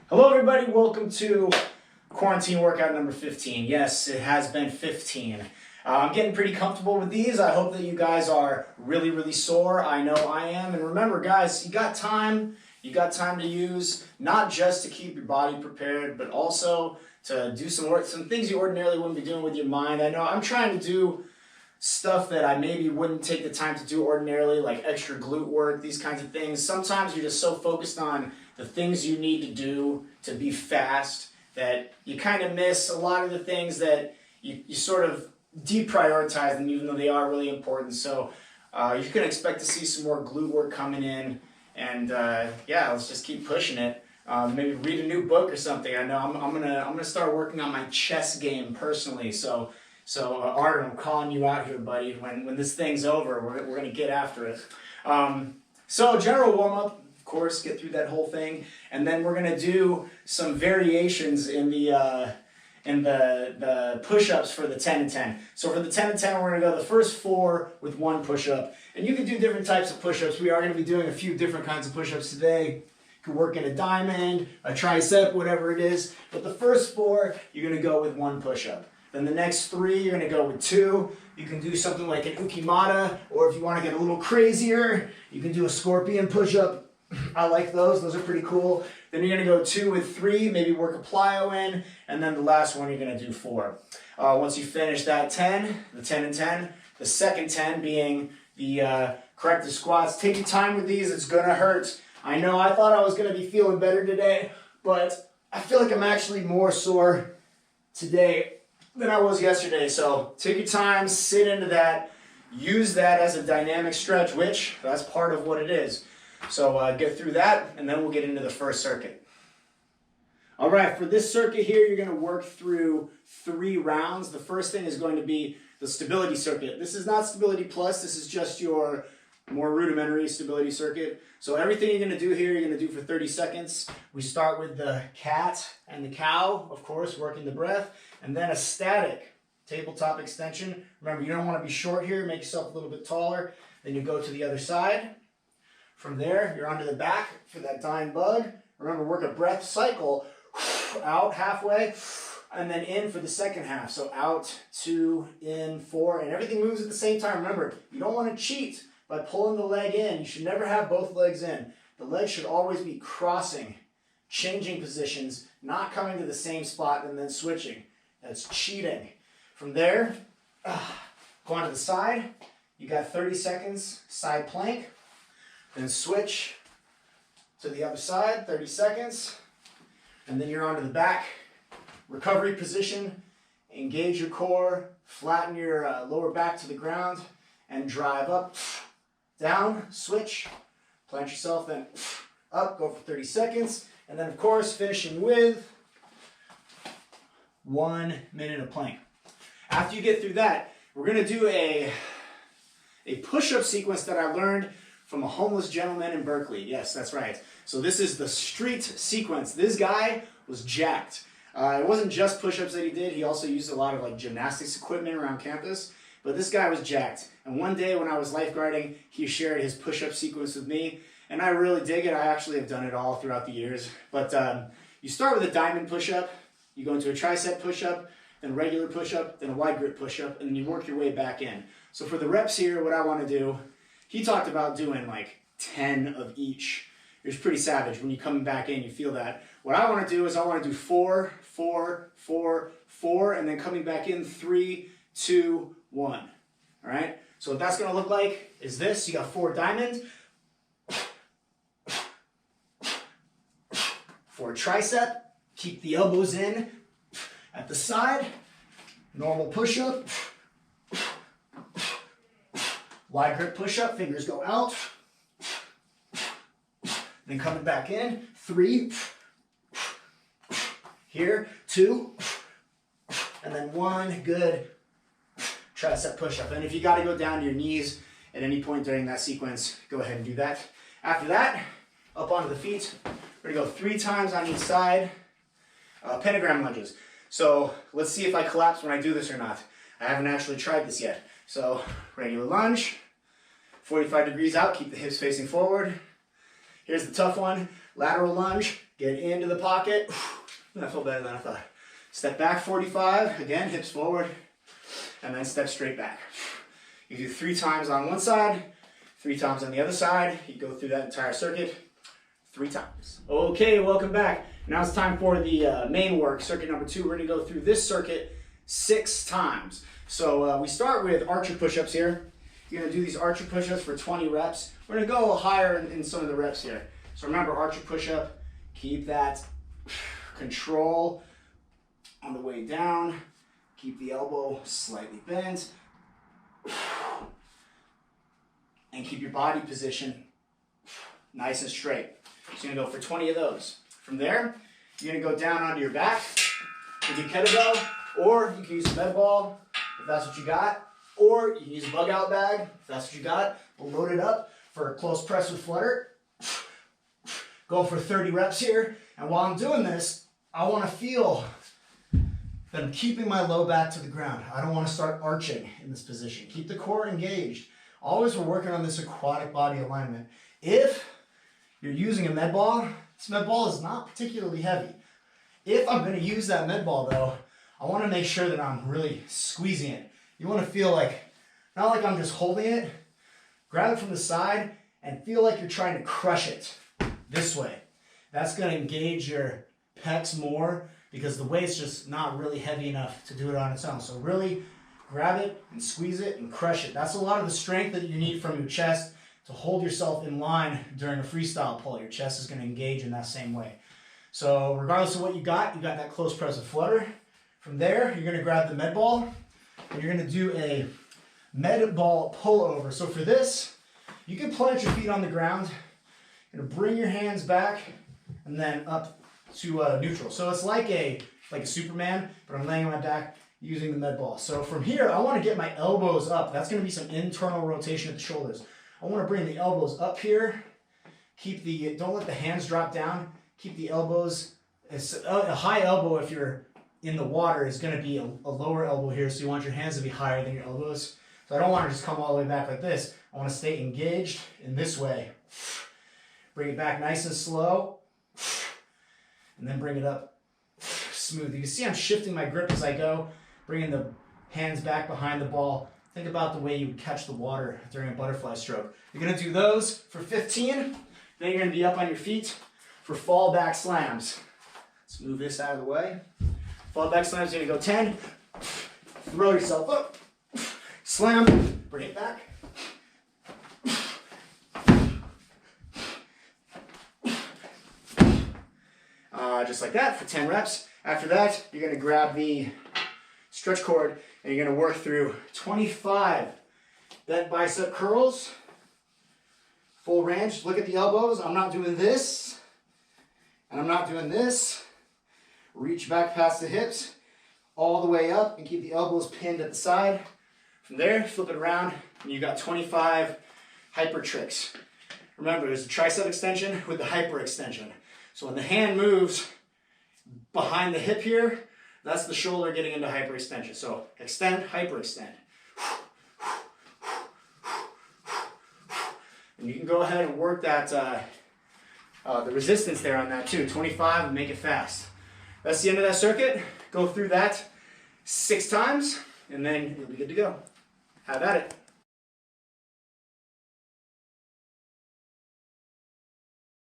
Hello everybody, welcome to quarantine workout number 15. Yes, it has been 15. I'm getting pretty comfortable with these. I hope that you guys are really sore. I know I am. And remember guys, you got time to use, not just to keep your body prepared, but also to do some work, some things you ordinarily wouldn't be doing with your mind. I know I'm trying to do stuff that I maybe wouldn't take the time to do ordinarily, like extra glute work, these kinds of things. Sometimes you're just so focused on the things you need to do to be fast that you kind of miss a lot of the things that you sort of deprioritize them, even though they are really important. So you can expect to see some more glute work coming in, and yeah, let's just keep pushing it. Maybe read a new book or something. I know I'm gonna start working on my chess game personally. So Art, I'm calling you out here, buddy. When this thing's over, we're gonna get after it. So general warm up. Of course, get through that whole thing, and then we're gonna do some variations in the push-ups for the 10 and 10. So for the 10 and 10, we're gonna go the first 4 with 1 push-up, and you can do different types of push-ups. We are gonna be doing a few different kinds of push-ups today. You can work in a diamond, a tricep, whatever it is. But the first 4, you're gonna go with 1 push-up. Then the next 3, you're gonna go with 2. You can do something like an ukimata, or if you wanna get a little crazier, you can do a scorpion push-up. I like those are pretty cool. Then you're gonna go 2 with 3, maybe work a plyo in, and then the last one you're gonna do 4. Once you finish that 10, the 10 and 10, the second 10 being the corrective squats. Take your time with these, it's gonna hurt. I know I thought I was gonna be feeling better today, but I feel like I'm actually more sore today than I was yesterday. So take your time, sit into that, use that as a dynamic stretch, which that's part of what it is. So get through that, and then we'll get into the first circuit. All right, for this circuit here, you're gonna work through 3 rounds. The first thing is going to be the stability circuit. This is not stability plus, this is just your more rudimentary stability circuit. So everything you're gonna do here, you're gonna do for 30 seconds. We start with the cat and the cow, of course, working the breath, and then a static tabletop extension. Remember, you don't wanna be short here, make yourself a little bit taller. Then you go to the other side. From there, you're onto the back for that dying bug. Remember, work a breath cycle, out halfway, and then in for the second half. So out, 2, in, 4, and everything moves at the same time. Remember, you don't want to cheat by pulling the leg in. You should never have both legs in. The legs should always be crossing, changing positions, not coming to the same spot and then switching. That's cheating. From there, go onto the side. You got 30 seconds, side plank. Then switch to the other side, 30 seconds. And then you're onto the back. Recovery position, engage your core, flatten your lower back to the ground, and drive up, down, switch, plant yourself, then up, go for 30 seconds. And then of course, finishing with 1 minute of plank. After you get through that, we're gonna do a push-up sequence that I learned from a homeless gentleman in Berkeley. Yes, that's right. So this is the street sequence. This guy was jacked. It wasn't just push-ups that he did. He also used a lot of like gymnastics equipment around campus. But this guy was jacked. And one day when I was lifeguarding, he shared his push-up sequence with me. And I really dig it. I actually have done it all throughout the years. But you start with a diamond push-up. You go into a tricep push-up, then a regular push-up, then a wide grip push-up, and then you work your way back in. So for the reps here, what I want to do, he talked about doing like 10 of each. It was pretty savage. When you come back in, you feel that. What I want to do is I want to do 4, 4, 4, 4, and then coming back in 3, 2, 1. All right? So what that's going to look like is this. You got 4 diamonds. For a tricep, keep the elbows in at the side. Normal push-up. Wide grip push-up, fingers go out. Then coming back in, 3. Here, 2. And then 1, good tricep push-up. And if you gotta go down to your knees at any point during that sequence, go ahead and do that. After that, up onto the feet. We're gonna go 3 times on each side. Pentagram lunges. So let's see if I collapse when I do this or not. I haven't actually tried this yet. So regular lunge, 45 degrees out, keep the hips facing forward. Here's the tough one. Lateral lunge, get into the pocket. That felt better than I thought. Step back 45, again, hips forward, and then step straight back. You do 3 times on one side, 3 times on the other side. You go through that entire circuit 3 times. Okay, welcome back. Now it's time for the main work, circuit number 2. We're gonna go through this circuit 6 times. So we start with archer push-ups here. You're gonna do these archer push-ups for 20 reps. We're gonna go higher in some of the reps here. So remember, archer push-up, keep that control on the way down. Keep the elbow slightly bent. And keep your body position nice and straight. So you're gonna go for 20 of those. From there, you're gonna go down onto your back with your kettlebell, or you can use a med ball if that's what you got, or you can use a bug out bag if that's what you got. We'll load it up for a close press with flutter. Go for 30 reps here, and while I'm doing this, I wanna feel that I'm keeping my low back to the ground. I don't wanna start arching in this position. Keep the core engaged. Always we're working on this aquatic body alignment. If you're using a med ball, this med ball is not particularly heavy. If I'm gonna use that med ball though, I wanna make sure that I'm really squeezing it. You wanna feel like, not like I'm just holding it, grab it from the side and feel like you're trying to crush it this way. That's gonna engage your pecs more because the weight's just not really heavy enough to do it on its own. So really grab it and squeeze it and crush it. That's a lot of the strength that you need from your chest to hold yourself in line during a freestyle pull. Your chest is gonna engage in that same way. So regardless of what you got that close press with flutter. From there, you're gonna grab the med ball and you're gonna do a med ball pullover. So for this, you can plant your feet on the ground. You're gonna bring your hands back and then up to neutral. So it's like a Superman, but I'm laying on my back using the med ball. So from here, I wanna get my elbows up. That's gonna be some internal rotation at the shoulders. I wanna bring the elbows up here. Don't let the hands drop down. Keep the elbows, a high elbow if you're in the water is gonna be a lower elbow here, so you want your hands to be higher than your elbows. So I don't wanna just come all the way back like this. I wanna stay engaged in this way. Bring it back nice and slow, and then bring it up smooth. You can see I'm shifting my grip as I go, bringing the hands back behind the ball. Think about the way you would catch the water during a butterfly stroke. You're gonna do those for 15, then you're gonna be up on your feet for fall back slams. Let's move this out of the way. Fall back slams, you're gonna go 10, throw yourself up, slam, bring it back. Just like that for 10 reps. After that, you're gonna grab the stretch cord and you're gonna work through 25 bent bicep curls, full range. Look at the elbows. I'm not doing this, and I'm not doing this. Reach back past the hips, all the way up, and keep the elbows pinned at the side. From there, flip it around, and you got 25 hyper tricks. Remember, there's a tricep extension with the hyper extension. So when the hand moves behind the hip here, that's the shoulder getting into hyperextension. So extend, hyperextend. And you can go ahead and work that the resistance there on that too. 25 and make it fast. That's the end of that circuit. Go through that 6 times and then you'll be good to go. Have at it.